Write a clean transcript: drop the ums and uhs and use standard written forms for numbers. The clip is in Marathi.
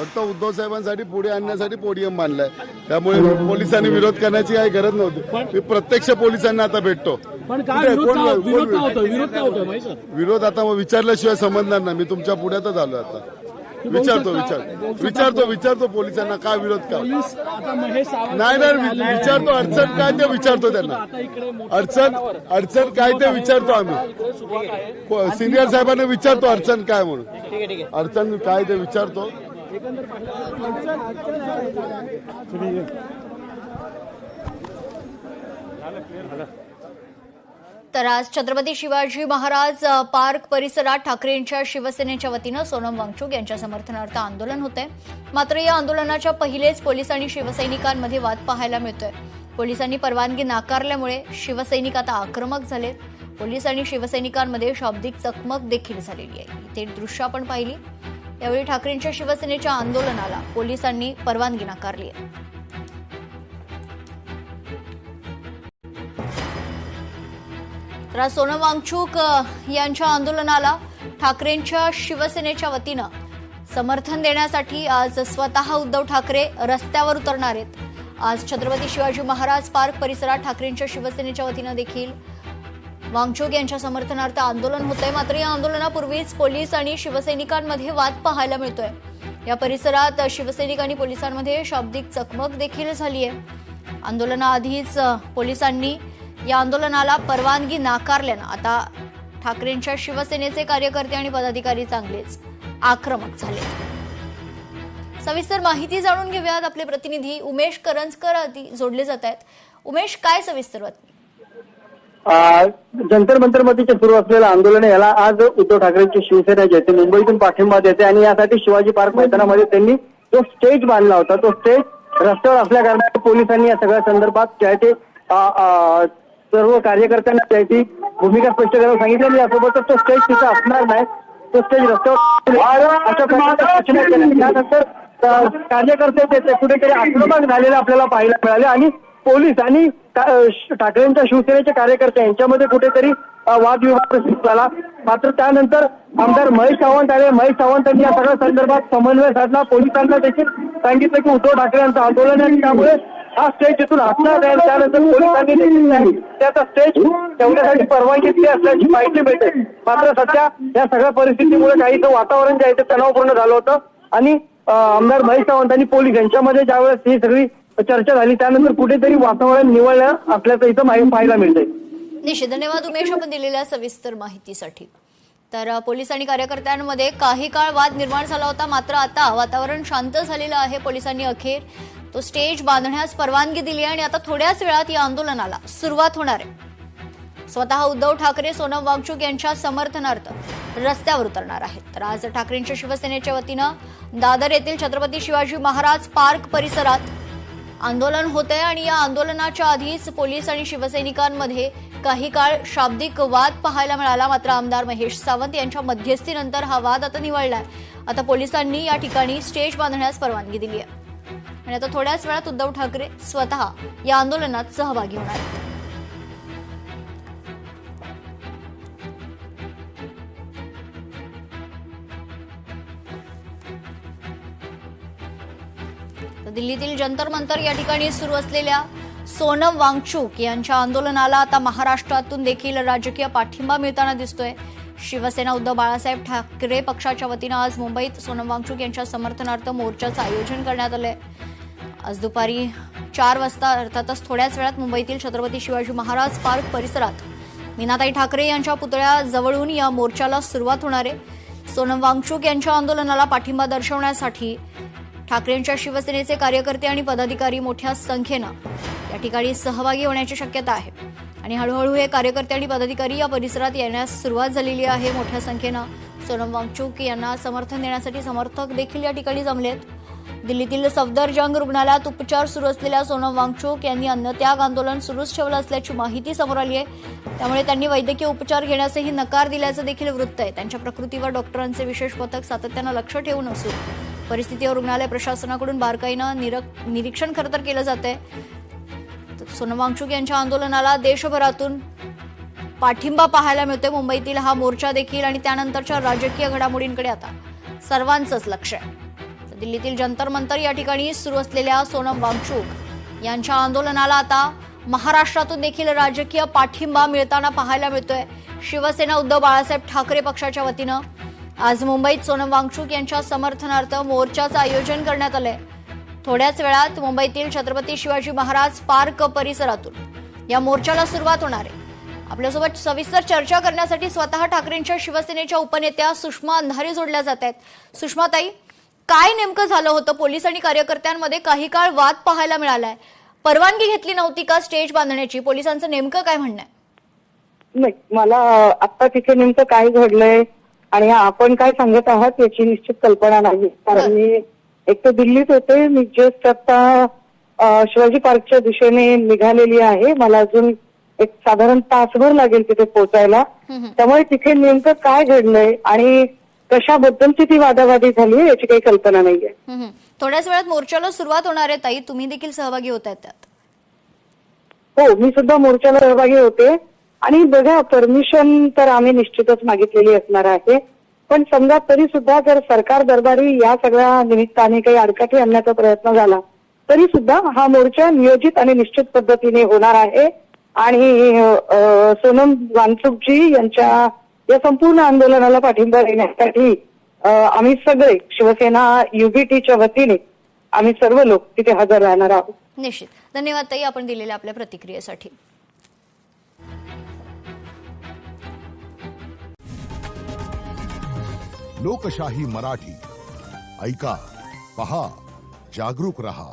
फक्त उद्धव साहेबांसाठी पुढे आणण्यासाठी पोडियम बांधलाय. त्यामुळे पोलिसांनी विरोध करण्याची काही गरज नव्हती. मी प्रत्यक्ष पोलिसांना आता भेटतो. विरोध आता मग विचारल्याशिवाय समजणार नाही. मी तुमच्या पुढ्यातच आलो आता. विचारतो पोलिसांना काय विरोध का नाही विचारतो. अडचण काय ते विचारतो त्यांना. अडचण काय ते विचारतो आम्ही. सिनियर साहेबांना विचारतो अडचण काय म्हणून. अडचण काय ते विचारतो. तर आज छत्रपती शिवाजी महाराज पार्क परिसरात ठाकरेंच्या शिवसेनेच्या वतीनं सोनम वांगचुक यांच्या समर्थनार्थ आंदोलन होतंय. मात्र या आंदोलनाच्या पहिलेच पोलीस आणि शिवसैनिकांमध्ये वाद पाहायला मिळतोय. पोलिसांनी परवानगी नाकारल्यामुळे शिवसैनिक आता आक्रमक झालेत. पोलीस आणि शिवसैनिकांमध्ये शाब्दिक चकमक देखील झालेली आहे. इथे दृश्य आपण पाहिली. यावेळी ठाकरेंच्या शिवसेनेच्या आंदोलनाला पोलिसांनी परवानगी नाकारली आहे. तर सोनम वांगचुक यांच्या आंदोलनाला ठाकरेंच्या शिवसेनेच्या वतीनं समर्थन देण्यासाठी आज स्वतः उद्धव ठाकरे रस्त्यावर उतरणार आहेत. आज छत्रपती शिवाजी महाराज पार्क परिसरात ठाकरेंच्या शिवसेनेच्या वतीनं देखील वांगचुक यांच्या समर्थनार्थ आंदोलन होतंय. मात्र या आंदोलनापूर्वीच पोलीस आणि शिवसैनिकांमध्ये वाद पाहायला मिळतोय. या परिसरात शिवसैनिक आणि पोलिसांमध्ये शाब्दिक चकमक देखील झाली आहे. आंदोलनाआधीच पोलिसांनी या आंदोलनाला परवानगी नाकारल्यानं आता ठाकरेंच्या शिवसेनेचे कार्यकर्ते आणि पदाधिकारी चांगलेच आक्रमक झाले. सविस्तर माहिती जाणून घेऊयात. आपले प्रतिनिधी उमेश करंजकर जोडले जात आहेत. उमेश, काय सविस्तर बातमी? जंतर मंतर मध्ये सुरू असलेलं आंदोलन याला आज उद्धव ठाकरेंची शिवसेना जे ते मुंबईतून पाठिंबा देते आणि यासाठी शिवाजी पार्क मैदानामध्ये त्यांनी जो स्टेज बांधला होता तो स्टेज रस्त्यावर असल्या कारणाने पोलिसांनी या सगळ्या संदर्भात त्या ते सर्व कार्यकर्त्यांना त्याची भूमिका स्पष्ट करायला सांगितलं. यासोबतच तो स्टेज तिथं असणार नाही, तो स्टेज रस्त्यावर अशा प्रकारच्या सूचना केल्या. त्यानंतर कार्यकर्ते ते कुठेतरी आक्रमक झालेले आपल्याला पाहायला मिळाले आणि पोलीस आणि ठाकरेंच्या शिवसेनेच्या कार्यकर्ते यांच्यामध्ये कुठेतरी वादविवाद झाला. मात्र त्यानंतर आमदार महेश सावंत आले. महेश सावंतांनी या सगळ्या संदर्भात समन्वय साधला. पोलिसांना देखील सांगितलं की उद्धव ठाकरे यांचं आंदोलन आहे त्यामुळे हा स्टेज जिथून हटणार नाही. त्यानंतर पोलिसांनी देखील त्याचा स्टेज ठेवण्यासाठी परवानगी दिली असल्याची माहिती मिळते. मात्र सध्या या सगळ्या परिस्थितीमुळे काहीसं वातावरण जे आहे ते तणावपूर्ण झालं होतं आणि आमदार महेश सावंत आणि पोलीस यांच्यामध्ये ज्यावेळेस ही सगळी चर्चा झाली त्यानंतर कुठेतरी वातावरण निवळलं असल्याचं इथं पाहायला मिळतंय. निश्चित धन्यवाद उमेश आपण दिलेल्या सविस्तर माहितीसाठी. तर पोलीस आणि कार्यकर्त्यांमध्ये काही काळ वाद निर्माण झाला होता. मात्र आता वातावरण शांत झालेलं आहे. पोलिसांनी अखेर तो स्टेज बांधण्यास परवानगी दिली आणि आता थोड्याच वेळात या आंदोलनाला सुरुवात होणार आहे. स्वतः उद्धव ठाकरे सोनम वांगचुक यांच्या समर्थनार्थ रस्त्यावर उतरणार आहेत. तर आज ठाकरेंच्या शिवसेनेच्या वतीनं दादर येथील छत्रपती शिवाजी महाराज पार्क परिसरात आंदोलन होते आणि या आंदोलनाच्या आधीच पोलीस आणि शिवसैनिकांमध्ये काही काळ शाब्दिक वाद पाहायला मिळाला. मात्र आमदार महेश सावंत यांच्या मध्यस्थीनंतर हा वाद आता निवळलाय. आता पोलिसांनी या ठिकाणी स्टेज बांधण्यास परवानगी दिली आहे आणि आता थोड्याच वेळात उद्धव ठाकरे स्वतः या आंदोलनात सहभागी होणार आहेत. दिल्लीतील जंतर मंतर या ठिकाणी सुरू असलेल्या सोनम वांगचुक यांच्या आंदोलनाला आता महाराष्ट्रातून देखील राजकीय पाठिंबा मिळताना दिसतोय. शिवसेना उद्धव बाळासाहेब ठाकरे पक्षाच्या वतीनं आज मुंबईत सोनम वांगचुक यांच्या समर्थनार्थ मोर्चाचं आयोजन करण्यात आलंय. आज दुपारी 4 वाजता अर्थातच थोड्याच वेळात मुंबईतील छत्रपती शिवाजी महाराज पार्क परिसरात मीनाताई ठाकरे यांच्या पुतळ्याजवळून या मोर्चाला सुरुवात होणार आहे. सोनम वांगचुक यांच्या आंदोलनाला पाठिंबा दर्शवण्यासाठी ठाकरेंच्या शिवसेनेचे कार्यकर्ते आणि पदाधिकारी मोठ्या संख्येनं या ठिकाणी सहभागी होण्याची शक्यता आहे आणि हळूहळू हे कार्यकर्ते आणि पदाधिकारी या परिसरात येण्यास सुरुवात झालेली आहे. मोठ्या संख्येनं सोनम वांगचुक यांना समर्थन देण्यासाठी समर्थक देखील या ठिकाणी जमलेत. दिल्लीतील सफदरजंग रुग्णालयात उपचार सुरू असलेल्या सोनम वांगचुक यांनी अन्नत्याग आंदोलन सुरूच ठेवलं असल्याची माहिती समोर आली आहे. त्यामुळे त्यांनी वैद्यकीय उपचार घेण्यासही नकार दिल्याचं देखील वृत्त आहे. त्यांच्या प्रकृतीवर डॉक्टरांचे विशेष पथक सातत्यानं लक्ष ठेवून असून परिस्थितीवर रुग्णालय प्रशासनाकडून बारकाईनं निरीक्षण खरं तर केलं जातंय. सोनम वांगचुक यांच्या आंदोलनाला देशभरातून पाठिंबा पाहायला मिळतोय. मुंबईतील हा मोर्चा देखील आणि त्यानंतरच्या राजकीय घडामोडींकडे आता सर्वांचंच लक्ष आहे. दिल्लीतील जंतर मंतर या ठिकाणी सुरू असलेल्या सोनम वांगचुक यांच्या आंदोलनाला आता महाराष्ट्रातून देखील राजकीय पाठिंबा मिळताना पाहायला मिळतोय। शिवसेना उद्धव बाळासाहेब ठाकरे पक्षाच्या वतीनं आज मुंबईत सोनम वांगचुक यांच्या समर्थनार्थ मोर्चाचं आयोजन करण्यात आलंय। थोड्याच वेळात मुंबईतील छत्रपती शिवाजी महाराज पार्क परिसरातून या मोर्चाला सुरुवात होणार आहे। आपल्यासोबत सविस्तर चर्चा करण्यासाठी स्वतः ठाकरेंच्या शिवसेनेच्या उपनेत्या सुषमा अंधारे जोडल्या जात आहेत। सुषमाताई, काय नेमकं झालं होतं? पोलीस आणि कार्यकर्त्यांमध्ये काही काळ वाद पाहायला मिळालाय। परवानगी घेतली नव्हती का स्टेज बांधण्याची? पोलिसांचं नेमकं काय म्हणणं आहे? नाही, मला आता तिथे नेमकं काय घडलंय आणि आपण काय सांगत आहात याची निश्चित कल्पना नाही। कारण मी एक तर दिल्लीत होते, मी जस्ट आता शिवाजी पार्कच्या दिशेने निघालेली आहे। मला अजून एक साधारण तासभर लागेल तिथे पोहोचायला। त्यामुळे तिथे नेमकं काय घडलंय आणि कशाबद्दलची ती वादावादी झाली याची काही कल्पना नाहीये। थोड्याच वेळात मोर्चाला सुरुवात होणार आहे ताई, तुम्ही देखील सहभागी होत आहेत त्यात? हो, मी सुद्धा मोर्चाला सहभागी होते आणि बघा, परमिशन तर आम्ही निश्चितच मागितलेली असणार आहे, पण समजा तरी सुद्धा जर सरकार दरबारी या सगळ्या निमित्ताने काही आडकाठी आणण्याचा प्रयत्न झाला तरी सुद्धा हा मोर्चा नियोजित आणि निश्चित पद्धतीने होणार आहे। आणि सोनम वांगचुकजी यांच्या या संपूर्ण आंदोलनाला पाठिंबा देण्यासाठी आम्ही सगळे शिवसेना युबीटीच्या वतीने आम्ही सर्व लोक तिथे हजर राहणार आहोत। निश्चित। धन्यवाद ताई आपण दिलेल्या आपल्या प्रतिक्रियेसाठी। लोकशाही मराठी ऐका, पहा, जागरूक रहा।